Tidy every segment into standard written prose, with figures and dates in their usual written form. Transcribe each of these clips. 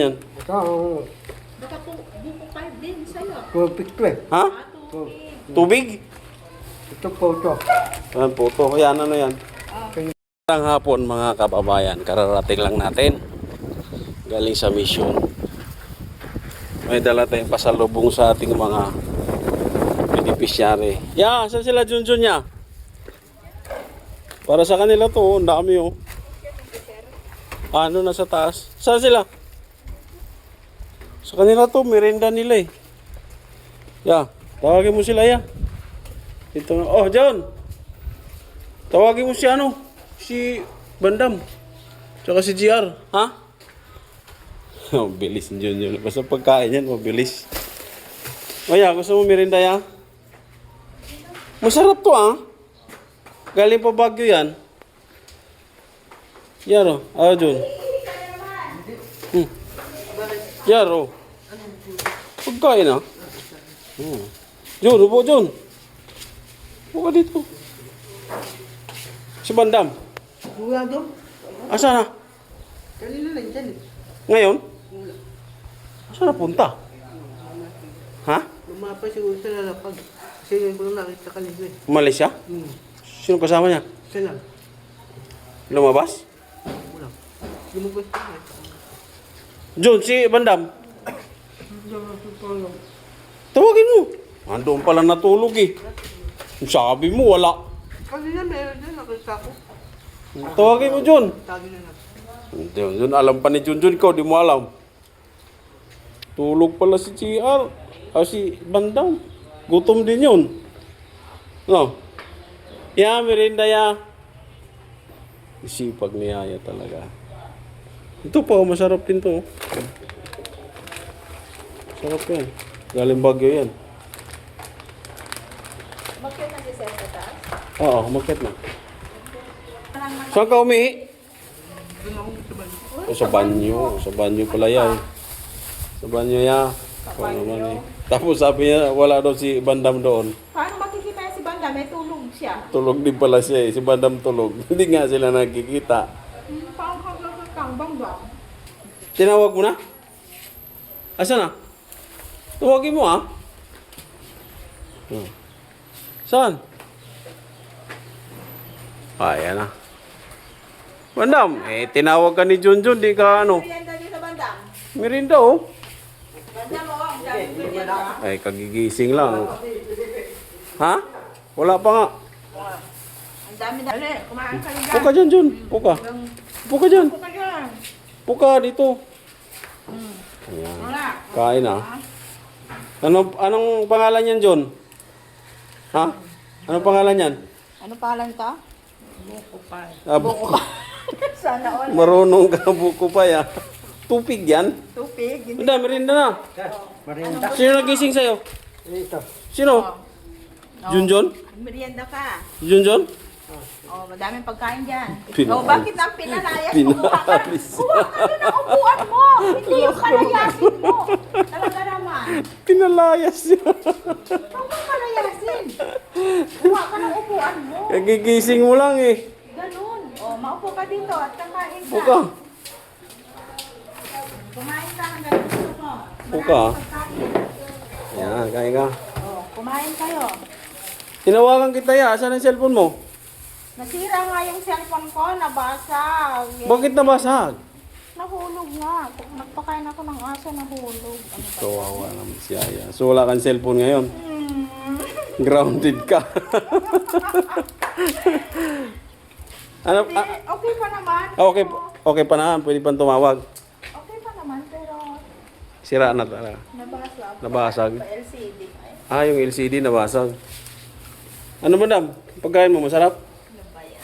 Yan. Ito ang Baka po, buko 5 din sa'yo. tubig to eh. Ha? Tubig. Tubig? Ito po ito. Yan po to. Yan ano yan. Magandang hapon mga kababayan. Kararating lang natin. Galing sa mission. May dala tayong pasalubong sa ating mga beneficiary. Ya, saan sila Junjun niya? Para sa kanila to, ang dami oh. Ano nasa taas? Saan sila? Sa kanila to, merenda nila eh. Ya, tawagin mo sila ya. Ito nga. Oh, John. Tawagin mo si ano? Si Bandam. Tsaka si GR. Ha? Oh, bilis John yun. Basta pagkain yan, mabilis. O ya, gusto mo merenda ya? Masarap to ah. Galing pa Baguio yan. Yaro, John. Yaro. Pagkain ah. John, upo John. Upo ka dito. Si Bandam. Wala doon. Asa na? Kanina lang dyan eh. Ngayon? Asa na punta? Ha? Lumapa siguro sa lalapag. Kasi yun ko lang nakita kanina eh. Umalis siya? Sino kasama niya? Isa lang. Lumabas? Wala. Lumabas pa eh. John, si Bandam. Tawagin mo. Andoon pala natulog eh. Sabi mo wala. Kanina meron dyan, nakita ko. Tawagin mo John. Tagi na lang. John, alam pa ni Junjun ko, di mo alam. Tulog pala si GR. Si Bandam. Gutom din yun. No? Ya, merinda ya. Isipag ni Yaya talaga. Ito pa, masarap din to. Sarap yan. Galing Baguio yan. Bakit nag-isip sa taas? Oo, umakyat na. Saan ka umihi? O, sa banyo. Sa banyo pala yan. Sa banyo ya. Paano naman eh. Tapos sabi niya, wala daw si Bandam doon. Paano makikita si Banda? May tulog siya. Tulog din pala siya eh. Si Bandam tulog. Hindi nga sila nagkikita. Paano kang Banda? Tinawag mo na? Asa na? Tawagin mo ah. Saan? Ayan na. Bandam, tinawag ka ni Junjun, di ka ano. Merienda niyo sa Banda? Merinda oh. Banda mo, ang daming merienda. Ay, kagigising lang. Ha? Wala pa nga. Ang dami na. Dali, kumain ka rin Puka dyan, Jun. Puka. Puka dyan. Puka dyan. Puka dito. Ayan. Wala. Kain ah. Anong pangalan yan, John? Ha? Anong pangalan yan? Ano pangalan to? Buko pa. Buko. Sana all. Marunong ka buko pa ya. Tupig yan. Tupig. Merinda, merinda na. Marinda. Sino nagising sa'yo? Ito. Sino? Junjun? Merienda ka. Junjun? Oh, madaming pagkain dyan. Pinalayas. Oh, bakit ang pinalayas? Pinalayas. Kuha ka doon ang upuan mo. Hindi yung palayasin mo. Talaga naman. Pinalayas siya. Huwag mo palayasin. Kuha ka ng upuan mo. Kagigising mo lang eh. Ganun. Oh, maupo ka dito at kakain ka. Puka. Kumain ka hanggang gusto mo. Puka. Maraming pagkain. Yan, kain ka. Oh, kumain kayo. Tinawagan kita ya. Saan ang cellphone mo? Nasira nga yung cellphone ko, nabasag. Bakit nabasag? Nahulog nga. Nagpakain ako ng aso, nahulog. Ano ba? Kawawa naman si Aya. So wala kang cellphone ngayon. Grounded ka. Ano? Okay pa naman. Okay, okay pa na. Pwede pang tumawag. Okay pa naman, pero Sira na talaga. nabasag. Nabasag. Pa LCD. Yung LCD nabasag. Ano madam? Pagkain mo masarap? Ano ba yan?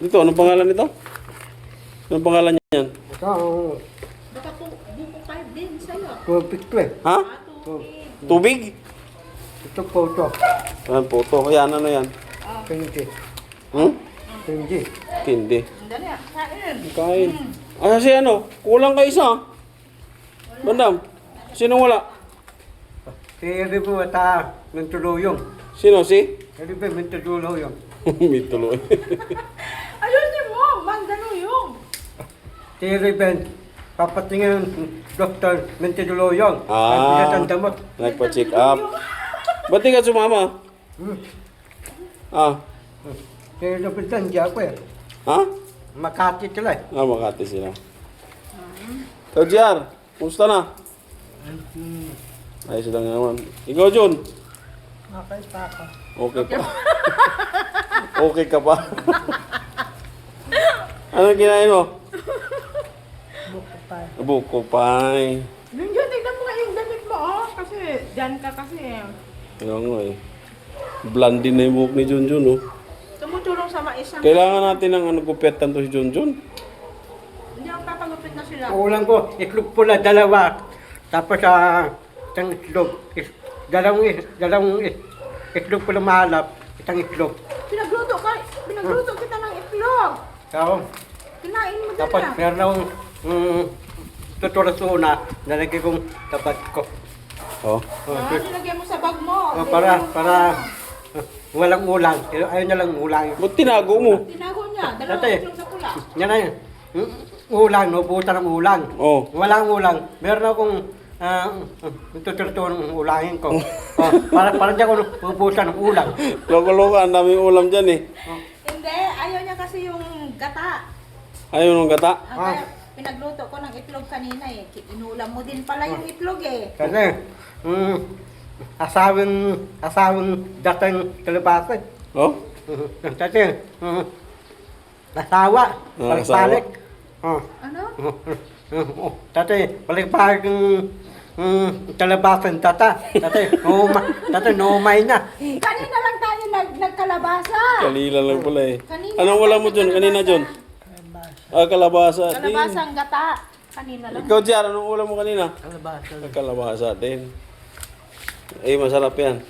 Dito, anong pangalan nito? Anong pangalan niyan? Ito ang Baka po, buko 5 din sa'yo. tubig to eh. Ha? Tubig. Tubig? Ito po ito. Yan po to. Yan, ano yan? Hindi. Hmm? Hindi. Hindi. Dali, kain. Kain. Si ano? Kulang ka isa. Bandam, sino wala? Si Ribu at Mentuluyong. Sino si? Ribu Mentuluyong. May tuloy. Ayusin mo, Mandano yung. si Ruben, papatingin Dr. Mentiduloyong. Ah. Ang damot. Nagpa-check up. Ba't di ka sumama? Ah, Si Ruben, hindi ako eh. ha? Makati sila eh. Ah, Makati sila. Ikaw, JR, kumusta na? Ayos lang naman. Ikaw, Jun? Okay pa ako. Okay pa. Okay ka pa. Anong kinain mo? Buko pa. Buko pie. Yun yun, tignan mo nga yung damit mo, oh. Kasi, dyan ka kasi. Ayun nga eh. Blondie na yung buhok ni Junjun, oh. Tumutulong sa maisang. Kailangan natin ng gupetan to si Junjun. Hindi ako papagupit na sila. Ulang ko, itlog pula, dalawa. Tapos isang itlog. Dalawang itlog pula mahalap. Isang itlog. Pinagluto kita ng itlog. So, Kinain mo dyan tapos na. meron akong tuturasuna, nalagay kong tapat ko. Oh. Nilagay mo sa bag mo. Para walang ulang. Ayaw na lang ulang. Ba't tinago mo? Tinago niya. Dalawang Dati. itlog sa pula. Yan na yun. Ulang, no? Buta ng ulang. Oh. Walang ulang. Meron akong tuturtuan ng ulangin ko. Para di ako pupusan ng ulang. Loko-loko, ang daming ulam dyan eh. Hindi, ayaw niya kasi yung gata. Ayaw nung gata. Kaya pinagluto ko ng itlog kanina eh. Inulam mo din pala yung itlog eh. Kasi, asawang datang kalabasa. Oh? Kasi, asawa, balik-balik. Ano? Dati, balik-balik yung kalabasan tata. Dati, nomay na. Kanina lang tayo nagkalabasa. Kalila lang pala eh. Kanina Anong wala tayo mo dyan? Kanina nagkalabasa. dyan? Ah, kalabasa. Kalabasa ang gata. Kanina lang. Ikaw, JR, anong ulam mo kanina? Kalabasa. Kalabasa din. Eh, masarap yan.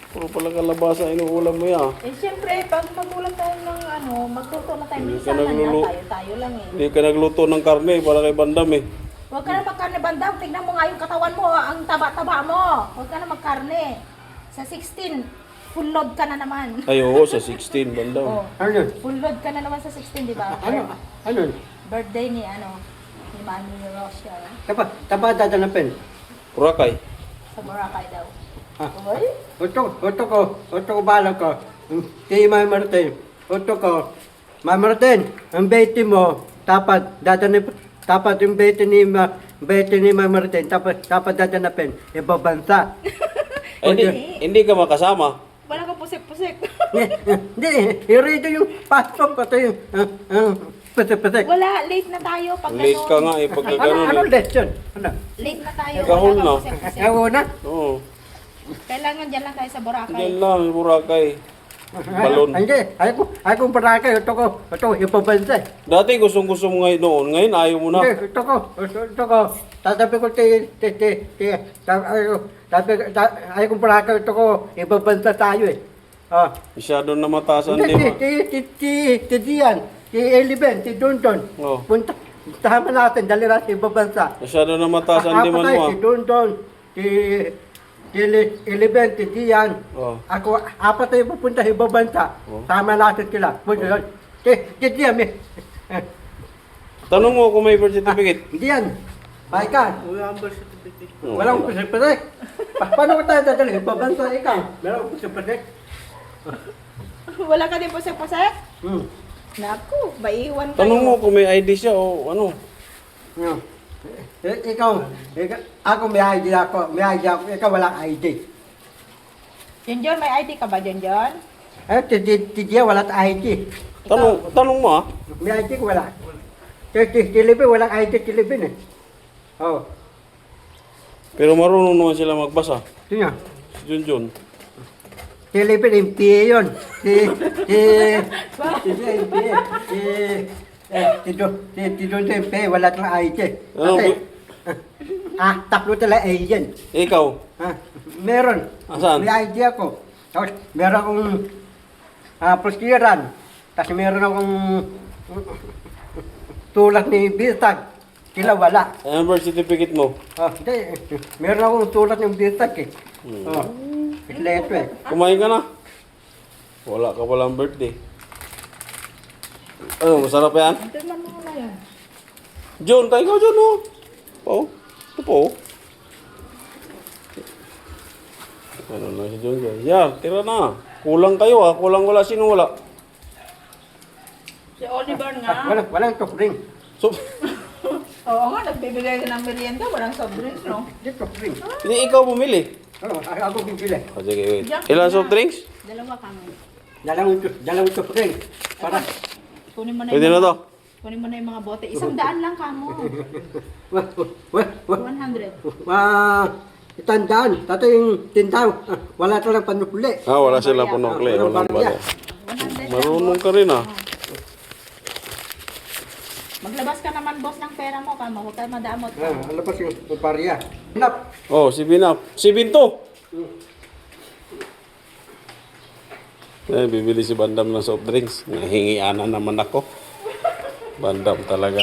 Puro pala kalabasa, inuulam mo yan. Eh, siyempre, pag magulang tayo ng ano, magluto na tayo. Hindi ka Minsan lang naglulo- yan, tayo lang eh. Hindi ka nagluto ng karne para kay Bandam eh. Huwag ka na magkarne, bandam. Tignan mo nga yung katawan mo, ang taba-taba mo. Huwag ka na magkarne. Sa 16, full load ka na naman. Ay, oo, sa 16, Bandam. Oh, Ano yun? full load ka na naman sa 16, di ba? Ano yun? Birthday ni ni Manny Rosia. Tapa dadanapin. Purakay. Sa Boracay daw. Ah. Hoy? Oto ko bala ko. Kay May Martin. Oto ko. May Martin, ang bete mo, dapat yung bete ni May Martin, dapat dadanapin. Ibabansa. Hindi ka makasama. Wala kang pusik-pusik. Hindi, i-ready yung pasok ko ito yung pasik-pasik. Wala, late na tayo pag Late ka nga eh, pagka ganun Ano eh. lesson? Ano? Late na tayo. Kahon Wala na. kang pusik-pusik. Ako na? Oo. Kailangan dyan lang tayo sa Boracay. Diyan lang, Boracay. Balon. Hindi, ako para kayo, ito, ipabansa. Dati gustong-gusto mo ngayon noon, ngayon ayaw mo na. Hindi, ito ko. Tatabi ko, ayaw kong para kayo, ito ko, ipabansa tayo eh. Masyado na matasan di Hindi, ba? si Dian, si Eliben, si Dundon. Oh. Punta, tama natin, dali natin ipabansa. Masyado na matasan di man mo. Si Dundon, si Eliben, si Dian. Oh. Ako, apat tayo pupunta sa ibang bansa. Oh. Tama natin sila. Si Dian, Tanong mo kung may birth certificate. Dian, ay ka. Wala ang birth certificate. Oh. Walang pusik-pusik. Paano ko tayo dadali? Ibang bansa ikaw. Meron pusik-pusik. Wala ka din pusik-pusik? Hmm. Naku, maiwan kayo. Tanong mo kung may ID siya o ano. Yeah. Ikaw, ako may ID ako, ikaw walang ID. Junjun, may ID ka ba, Junjun? Si Dian walang ID. Tanong mo ah. May ID ko wala. Si Libin, walang ID si Libin eh. Oh, Pero marunong naman sila magbasa. sino? Si Junjun. Si Libin, MPA yun. Si Don sa MPA, wala tayong ID. Ano, Kasi, tatlo tala agent. Ikaw. Meron. Asan? May ID ako. Tapos meron akong proskiran. Tapos meron akong tulak ni Bisag. Sila wala. Ano birth certificate mo? Hindi. Meron akong tulak ng Bisag eh. Kompleto eh. Kumain ka na? Wala ka palang birthday. Ano, masarap yan? Tignan mo na yan. John, tayo ka John, oh. Oh, ito po. Ano na si John dyan? Yeah, tira na. Kulang kayo ha. Kulang wala. Sino wala? Si Oliver nga. Walang soft drink. So, Oo nga, nagbibigay ka ng merienda. Walang soft drinks, no? Hindi soft drink. hindi ikaw bumili. Ako bibili. O, sige, wait. Ilan soft drinks? Dalawa kami. Dalawang soft drink. Para. Kunin mo na Pwede na to. Kunin mo na yung mga bote. 100 lang kamo. Wah, 100. itandaan. Tato yung tindaw. Wala talang panupuli. Ah, wala silang punokle. Walang bala. 100 Marunong ka rin ah. Maglabas ka naman, boss, ng pera mo, kamo. Huwag tayo madamot. Ano pa yung pariya? Hinap. Oh, si Binap. Si Binto. Eh, bibili si Bandam ng soft drinks. Nahingianan naman ako. Bandam talaga.